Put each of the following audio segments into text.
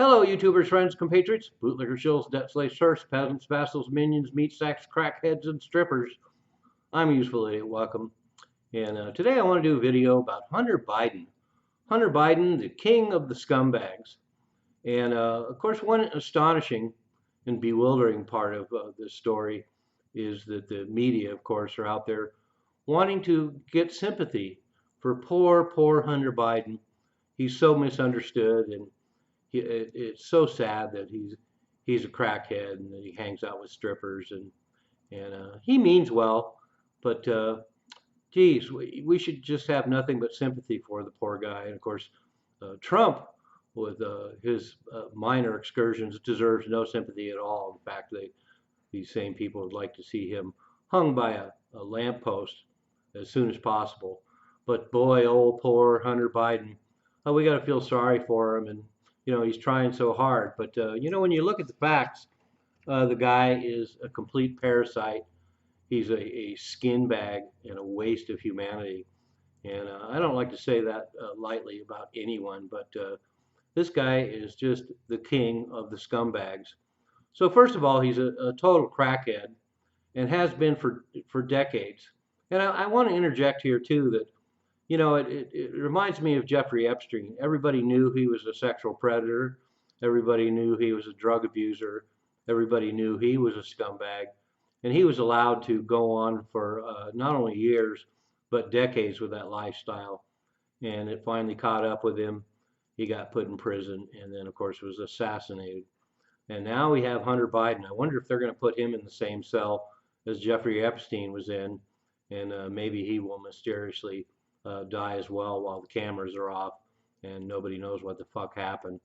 Hello, YouTubers, friends, compatriots, bootlicker shills, debt slaves, serfs, peasants, vassals, minions, meat sacks, crackheads, and strippers. I'm Useful Idiot. Welcome. And today I want to do a video about Hunter Biden. Hunter Biden, the king of the scumbags. And of course, one astonishing and bewildering part of this story is that the media, of course, are out there wanting to get sympathy for poor Hunter Biden. He's so misunderstood, and it's so sad that he's a crackhead and that he hangs out with strippers, and he means well, but geez, we should just have nothing but sympathy for the poor guy. And of course, Trump, with his minor excursions, deserves no sympathy at all. In fact, these same people would like to see him hung by a lamppost as soon as possible. But boy, old poor Hunter Biden, we got to feel sorry for him. And he's trying so hard. But when you look at the facts, the guy is a complete parasite. He's a skin bag and a waste of humanity. And I don't like to say that lightly about anyone, but this guy is just the king of the scumbags. So first of all, he's a total crackhead and has been for decades. And I want to interject here too that it reminds me of Jeffrey Epstein. Everybody knew he was a sexual predator. Everybody knew he was a drug abuser. Everybody knew he was a scumbag. And he was allowed to go on for not only years, but decades with that lifestyle. And it finally caught up with him. He got put in prison and then, of course, was assassinated. And now we have Hunter Biden. I wonder if they're going to put him in the same cell as Jeffrey Epstein was in. And maybe he will mysteriously die as well while the cameras are off and nobody knows what the fuck happened.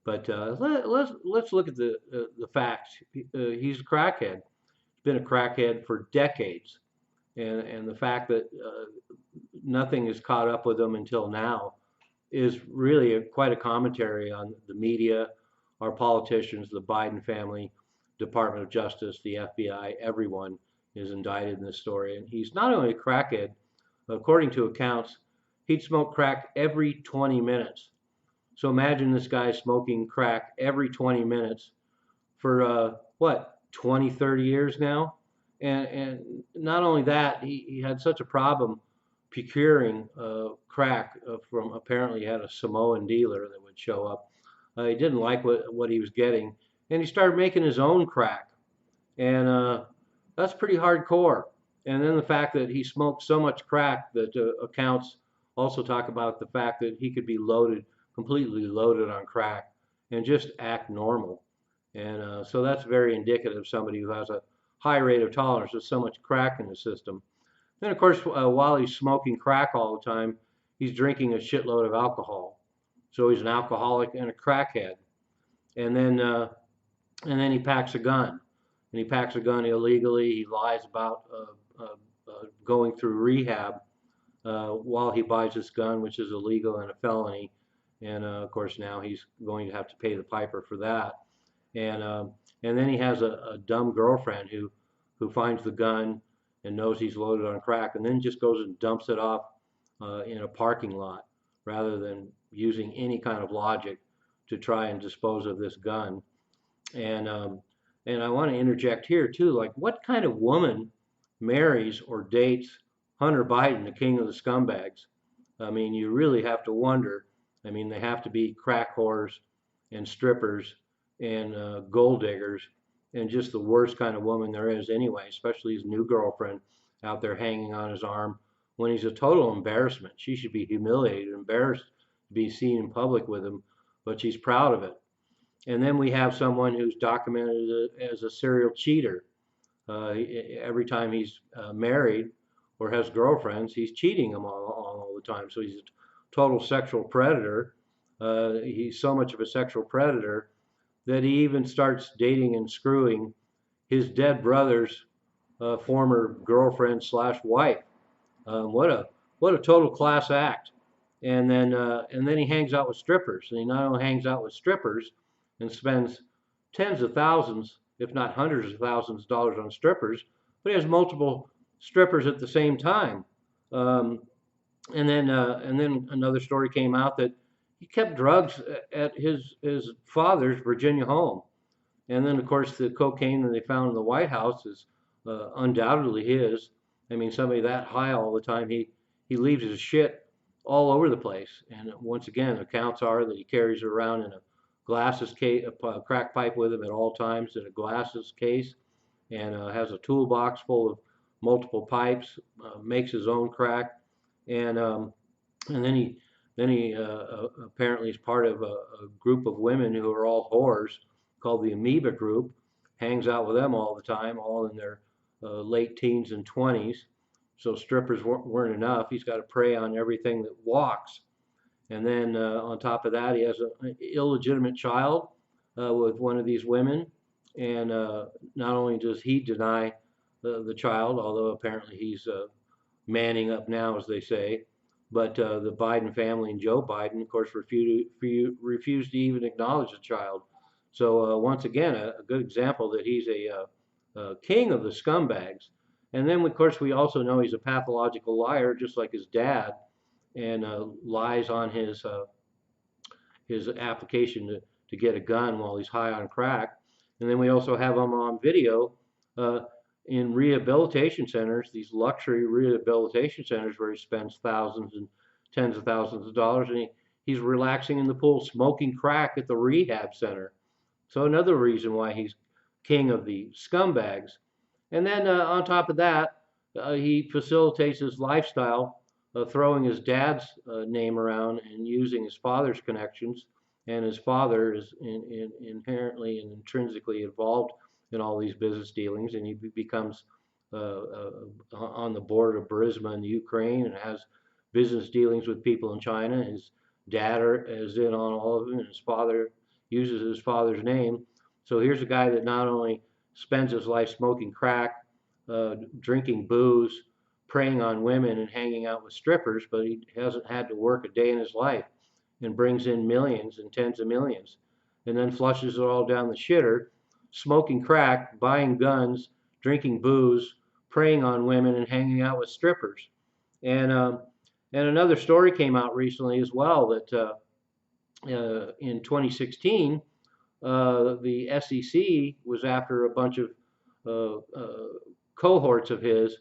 But let's look at the facts. He's a crackhead. He's been a crackhead for decades, and the fact that nothing has caught up with him until now is really quite a commentary on the media, our politicians, the Biden family, Department of Justice, the FBI. Everyone is indicted in this story, and he's not only a crackhead. According to accounts, he'd smoke crack every 20 minutes. So imagine this guy smoking crack every 20 minutes for 20, 30 years now. And not only that, he had such a problem procuring crack from, apparently he had a Samoan dealer that would show up. He didn't like what he was getting, and he started making his own crack. And that's pretty hardcore. And then the fact that he smoked so much crack that accounts also talk about the fact that he could be completely loaded on crack and just act normal. And so that's very indicative of somebody who has a high rate of tolerance with so much crack in the system. Then, of course, while he's smoking crack all the time, he's drinking a shitload of alcohol. So he's an alcoholic and a crackhead. And then he packs a gun. And he packs a gun illegally. He lies about going through rehab while he buys this gun, which is illegal and a felony. And of course, now he's going to have to pay the piper for that. And then he has a dumb girlfriend who finds the gun and knows he's loaded on crack, and then just goes and dumps it off in a parking lot rather than using any kind of logic to try and dispose of this gun. And I want to interject here too, like, what kind of woman marries or dates Hunter Biden, the king of the scumbags? I mean, you really have to wonder. I mean, they have to be crack whores and strippers and gold diggers and just the worst kind of woman there is anyway, especially his new girlfriend out there hanging on his arm when he's a total embarrassment. She should be humiliated, embarrassed to be seen in public with him, but she's proud of it. And then we have someone who's documented as a serial cheater. Every time he's married or has girlfriends, he's cheating them all the time. So he's a total sexual predator. He's so much of a sexual predator that he even starts dating and screwing his dead brother's former girlfriend / wife. What a total class act. And then he hangs out with strippers. And he not only hangs out with strippers and spends tens of thousands, if not hundreds of thousands of dollars on strippers, but he has multiple strippers at the same time. And then another story came out that he kept drugs at his father's Virginia home. And then, of course, the cocaine that they found in the White House is undoubtedly his. I mean, somebody that high all the time, he leaves his shit all over the place. And once again, accounts are that he carries it around in a glasses case, a crack pipe with him at all times in a glasses case, and has a toolbox full of multiple pipes, makes his own crack, and and then he apparently is part of a group of women who are all whores called the Amoeba Group. Hangs out with them all the time, all in their late teens and 20s. So strippers weren't enough. He's got to prey on everything that walks. And then on top of that, he has an illegitimate child with one of these women. And not only does he deny the child, although apparently he's manning up now, as they say, but the Biden family and Joe Biden, of course, refused to even acknowledge the child. So once again, a good example that he's a king of the scumbags. And then, of course, we also know he's a pathological liar, just like his dad, and lies on his application to get a gun while he's high on crack. And then we also have him on video uh, in rehabilitation centers, these luxury rehabilitation centers where he spends thousands and tens of thousands of dollars, and he's relaxing in the pool, smoking crack at the rehab center. So another reason why he's king of the scumbags. And then on top of that, he facilitates his lifestyle, throwing his dad's name around and using his father's connections. And his father is inherently and intrinsically involved in all these business dealings, and he becomes on the board of Burisma in the Ukraine and has business dealings with people in China. His dad is in on all of them, and his father uses his father's name. So here's a guy that not only spends his life smoking crack, drinking booze, preying on women, and hanging out with strippers, but he hasn't had to work a day in his life and brings in millions and tens of millions, and then flushes it all down the shitter, smoking crack, buying guns, drinking booze, preying on women, and hanging out with strippers. And and another story came out recently as well that in 2016, the SEC was after a bunch of cohorts of his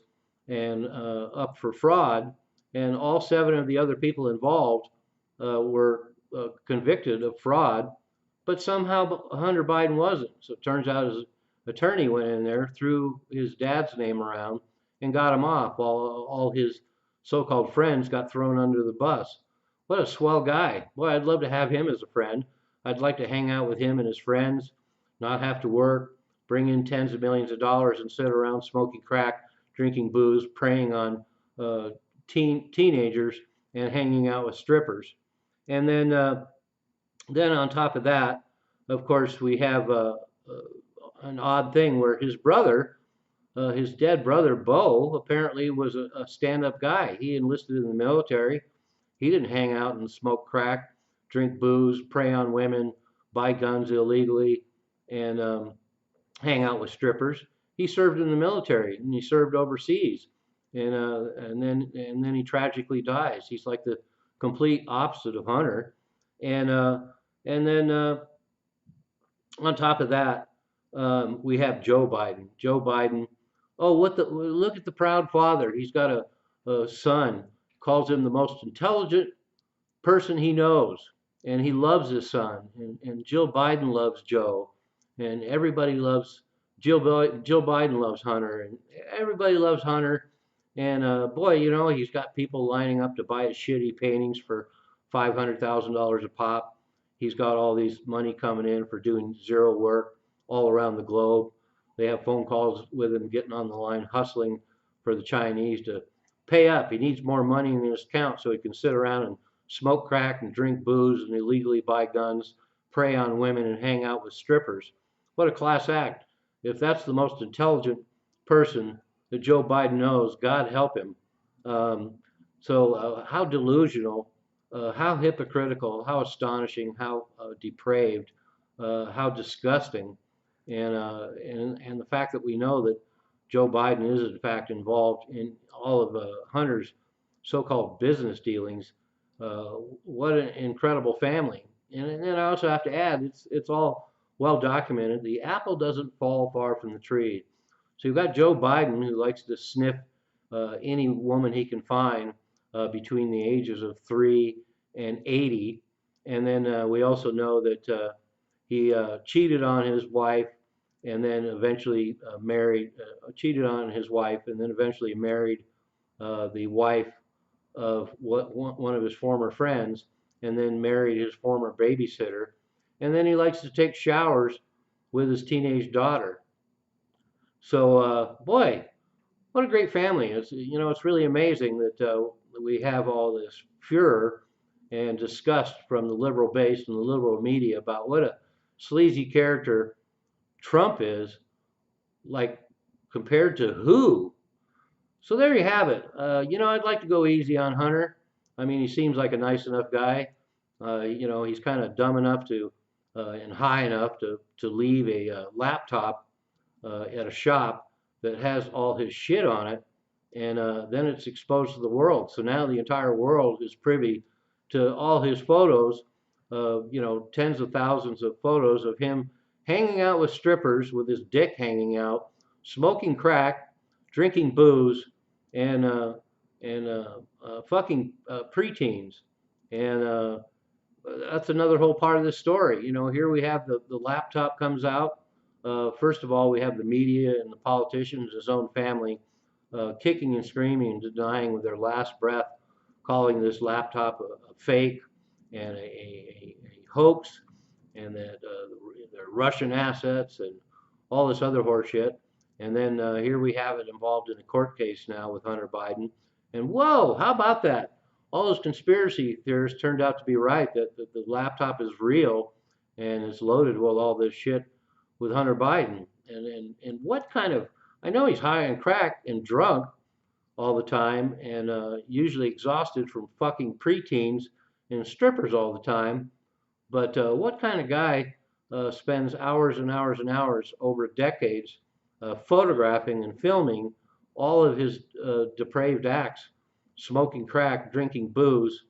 and up for fraud, and all 7 of the other people involved were convicted of fraud, but somehow Hunter Biden wasn't. So it turns out his attorney went in there, threw his dad's name around, and got him off, while all his so-called friends got thrown under the bus. What a swell guy. Boy, I'd love to have him as a friend. I'd like to hang out with him and his friends, not have to work, bring in tens of millions of dollars, and sit around smoking crack, drinking booze, preying on teenagers, and hanging out with strippers. And then on top of that, of course, we have an odd thing where his brother, his dead brother, Bo, apparently was a stand-up guy. He enlisted in the military. He didn't hang out and smoke crack, drink booze, prey on women, buy guns illegally, and hang out with strippers. He served in the military and he served overseas, and then he tragically dies. He's like the complete opposite of Hunter, and then on top of that, we have Joe Biden. Joe Biden. Oh, look at the proud father. He's got a son. Calls him the most intelligent person he knows, and he loves his son. And Jill Biden loves Joe, and everybody loves Jill Biden loves Hunter, and everybody loves Hunter. And boy, you know, he's got people lining up to buy his shitty paintings for $500,000 a pop. He's got all these money coming in for doing zero work all around the globe. They have phone calls with him getting on the line, hustling for the Chinese to pay up. He needs more money in his account so he can sit around and smoke crack and drink booze and illegally buy guns, prey on women, and hang out with strippers. What a class act. If that's the most intelligent person that Joe Biden knows, God help him. So how delusional, how hypocritical, how astonishing, how depraved, how disgusting, and the fact that we know that Joe Biden is in fact involved in all of Hunter's so-called business dealings what an incredible family. And then I also have to add, it's all well documented. The apple doesn't fall far from the tree. So you've got Joe Biden, who likes to sniff any woman he can find between the ages of 3 and 80. And then we also know that he cheated on his wife and then eventually cheated on his wife and then eventually married the wife of one of his former friends and then married his former babysitter. And then he likes to take showers with his teenage daughter. So, boy, what a great family. It's really amazing that we have all this furor and disgust from the liberal base and the liberal media about what a sleazy character Trump is, like compared to who? So there you have it. I'd like to go easy on Hunter. I mean, he seems like a nice enough guy. He's kind of dumb enough and high enough to leave a laptop at a shop that has all his shit on it, and then it's exposed to the world. So now the entire world is privy to all his photos, tens of thousands of photos of him hanging out with strippers with his dick hanging out, smoking crack, drinking booze, and fucking preteens. And that's another whole part of this story. Here we have the laptop comes out. First of all, we have the media and the politicians, his own family, kicking and screaming and denying with their last breath, calling this laptop a fake and a hoax, and that they're Russian assets and all this other horseshit. And then here we have it involved in a court case now with Hunter Biden. And whoa, how about that? All those conspiracy theorists turned out to be right, that the laptop is real and it's loaded with all this shit with Hunter Biden. And what kind of, I know he's high on crack and drunk all the time and usually exhausted from fucking preteens and strippers all the time. But what kind of guy spends hours and hours and hours over decades photographing and filming all of his depraved acts, smoking crack, drinking booze,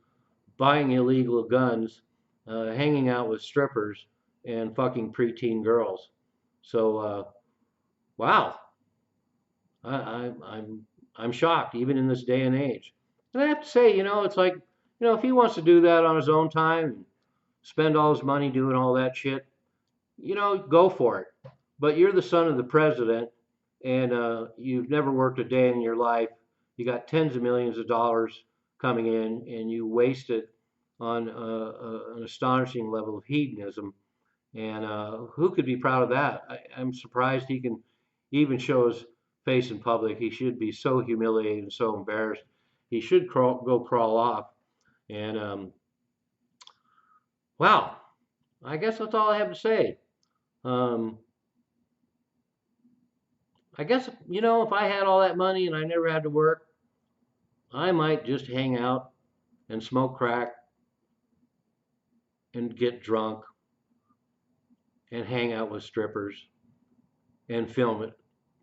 buying illegal guns, hanging out with strippers, and fucking preteen girls? So, wow, I'm shocked even in this day and age. And I have to say, it's like, if he wants to do that on his own time, and spend all his money doing all that shit, go for it. But you're the son of the president, and you've never worked a day in your life. You got tens of millions of dollars coming in, and you waste it on an astonishing level of hedonism. And who could be proud of that? I'm surprised he can even show his face in public. He should be so humiliated and so embarrassed. He should go crawl off. And wow, I guess that's all I have to say. I guess, if I had all that money and I never had to work, I might just hang out and smoke crack and get drunk and hang out with strippers and film it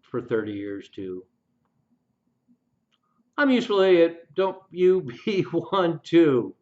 for 30 years too. I'm Useful Idiot. Don't you be one too.